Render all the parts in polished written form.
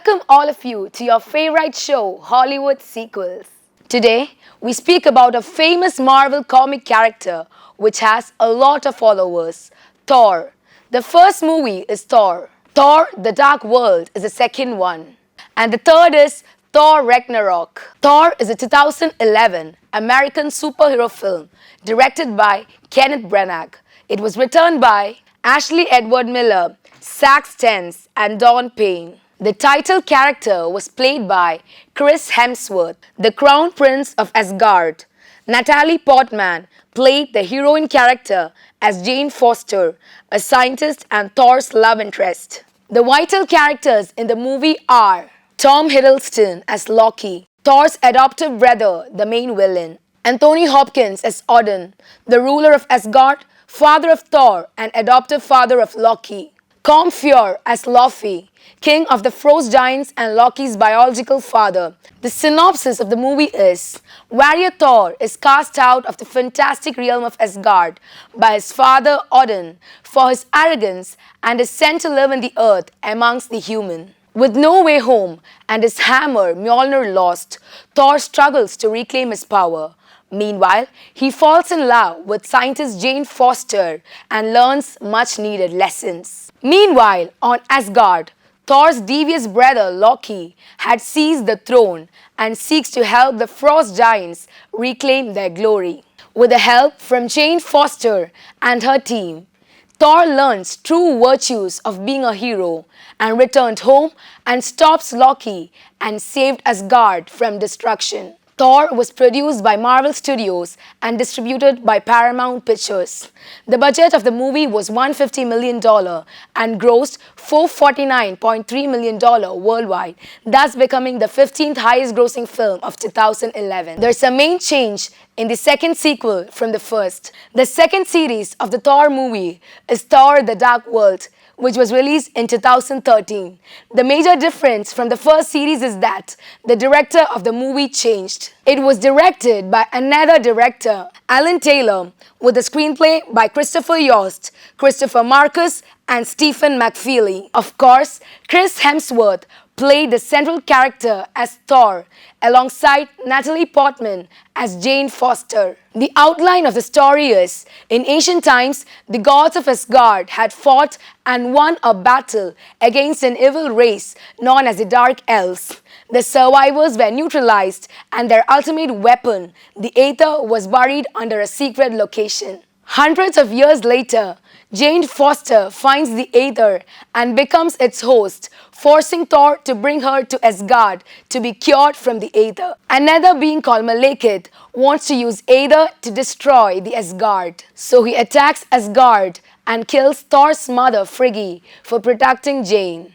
Welcome all of you to your favorite show, Hollywood Sequels. Today, we speak about a famous Marvel comic character which has a lot of followers, Thor. The first movie is Thor. Thor, The Dark World is the second one. And the third is Thor Ragnarok. Thor is a 2011 American superhero film directed by Kenneth Branagh. It was written by Ashley Edward Miller, Zack Stentz, and Don Payne. The title character was played by Chris Hemsworth, the Crown Prince of Asgard. Natalie Portman played the heroine character as Jane Foster, a scientist and Thor's love interest. The vital characters in the movie are Tom Hiddleston as Loki, Thor's adoptive brother, the main villain; Anthony Hopkins as Odin, the ruler of Asgard, father of Thor and adoptive father of Loki; Colm Feore as Laufey, king of the frost giants and Loki's biological father. The synopsis of the movie is: warrior Thor is cast out of the fantastic realm of Asgard by his father Odin for his arrogance and is sent to live in the earth amongst the human. With no way home and his hammer Mjolnir lost, Thor struggles to reclaim his power. Meanwhile, he falls in love with scientist Jane Foster and learns much needed lessons. Meanwhile, on Asgard, Thor's devious brother Loki had seized the throne and seeks to help the frost giants reclaim their glory. With the help from Jane Foster and her team, Thor learns true virtues of being a hero and returned home and stops Loki and saved Asgard from destruction. Thor was produced by Marvel Studios and distributed by Paramount Pictures. The budget of the movie was $150 million and grossed $449.3 million worldwide, thus becoming the 15th highest grossing film of 2011. There's a main change in the second sequel from the first. The second series of the Thor movie is Thor The Dark World, which was released in 2013. The major difference from the first series is that the director of the movie changed. It was directed by another director, Alan Taylor, with a screenplay by Christopher Yost, Christopher Marcus, and Stephen McFeely. Of course, Chris Hemsworth played the central character as Thor, alongside Natalie Portman as Jane Foster. The outline of the story is: in ancient times, the gods of Asgard had fought and won a battle against an evil race known as the Dark Elves. The survivors were neutralized and their ultimate weapon, the Aether, was buried under a secret location. Hundreds of years later, Jane Foster finds the Aether and becomes its host, forcing Thor to bring her to Asgard to be cured from the Aether. Another being called Malekith wants to use Aether to destroy the Asgard. So he attacks Asgard and kills Thor's mother Frigga for protecting Jane.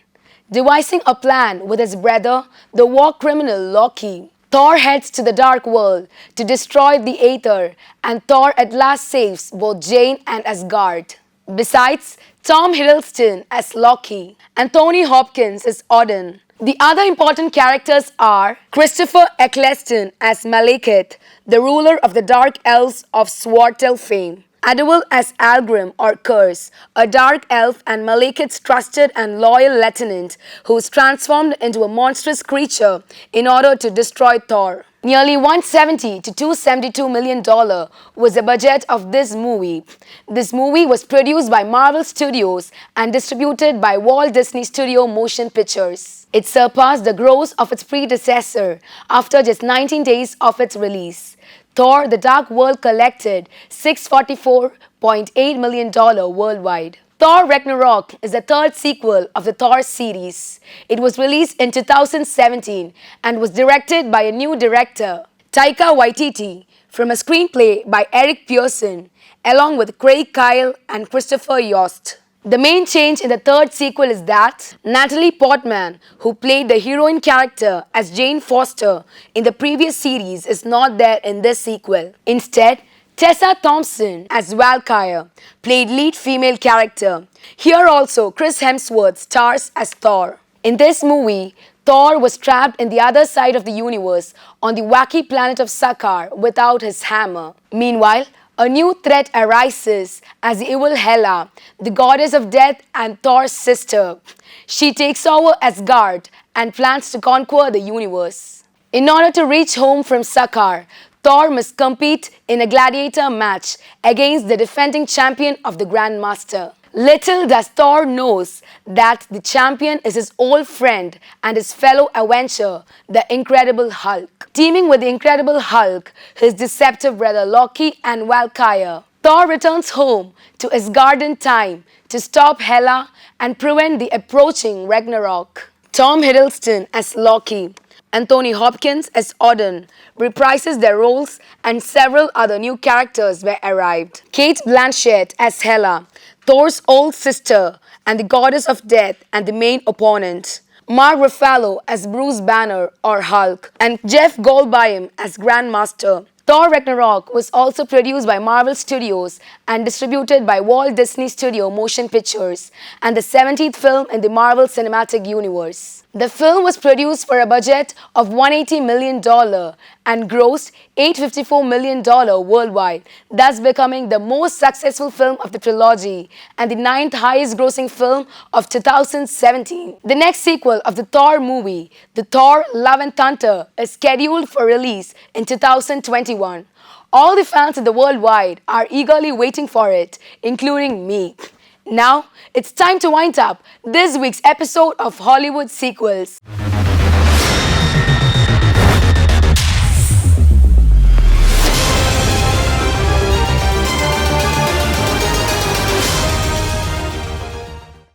Devising a plan with his brother, the war criminal Loki, Thor heads to the Dark World to destroy the Aether, and Thor at last saves both Jane and Asgard. Besides Tom Hiddleston as Loki, Anthony Hopkins as Odin. The other important characters are Christopher Eccleston as Malekith, the ruler of the Dark Elves of Swartel fame; Adewale as Algrim or Curse, a dark elf and Malekith's trusted and loyal lieutenant who is transformed into a monstrous creature in order to destroy Thor. Nearly $170 to $272 million was the budget of this movie. This movie was produced by Marvel Studios and distributed by Walt Disney Studio Motion Pictures. It surpassed the gross of its predecessor after just 19 days of its release. Thor The Dark World collected $644.8 million worldwide. Thor Ragnarok is the third sequel of the Thor series. It was released in 2017 and was directed by a new director, Taika Waititi, from a screenplay by Eric Pearson, along with Craig Kyle and Christopher Yost. The main change in the third sequel is that Natalie Portman, who played the heroine character as Jane Foster in the previous series, is not there in this sequel. Instead, Tessa Thompson as Valkyrie played lead female character. Here also, Chris Hemsworth stars as Thor. In this movie, Thor was trapped in the other side of the universe on the wacky planet of Sakaar without his hammer. Meanwhile, a new threat arises as the evil Hela, the goddess of death and Thor's sister. She takes over Asgard and plans to conquer the universe. In order to reach home from Sakaar, Thor must compete in a gladiator match against the defending champion of the Grandmaster. Little does Thor knows that the champion is his old friend and his fellow Avenger, the Incredible Hulk. Teaming with the Incredible Hulk, his deceptive brother Loki and Valkyrie, Thor returns home to Asgard in time to stop Hela and prevent the approaching Ragnarok. Tom Hiddleston as Loki, Anthony Hopkins as Odin reprises their roles, and several other new characters were arrived. Kate Blanchett as Hela, Thor's old sister and the goddess of death and the main opponent. Mark Ruffalo as Bruce Banner or Hulk, and Jeff Goldblum as Grandmaster. Thor Ragnarok was also produced by Marvel Studios and distributed by Walt Disney Studio Motion Pictures, and the 17th film in the Marvel Cinematic Universe. The film was produced for a budget of $180 million and grossed $854 million worldwide, thus becoming the most successful film of the trilogy and the ninth highest grossing film of 2017. The next sequel of the Thor movie, The Thor Love and Thunder, is scheduled for release in 2021. All the fans in the worldwide are eagerly waiting for it, including me. Now, it's time to wind up this week's episode of Hollywood Sequels.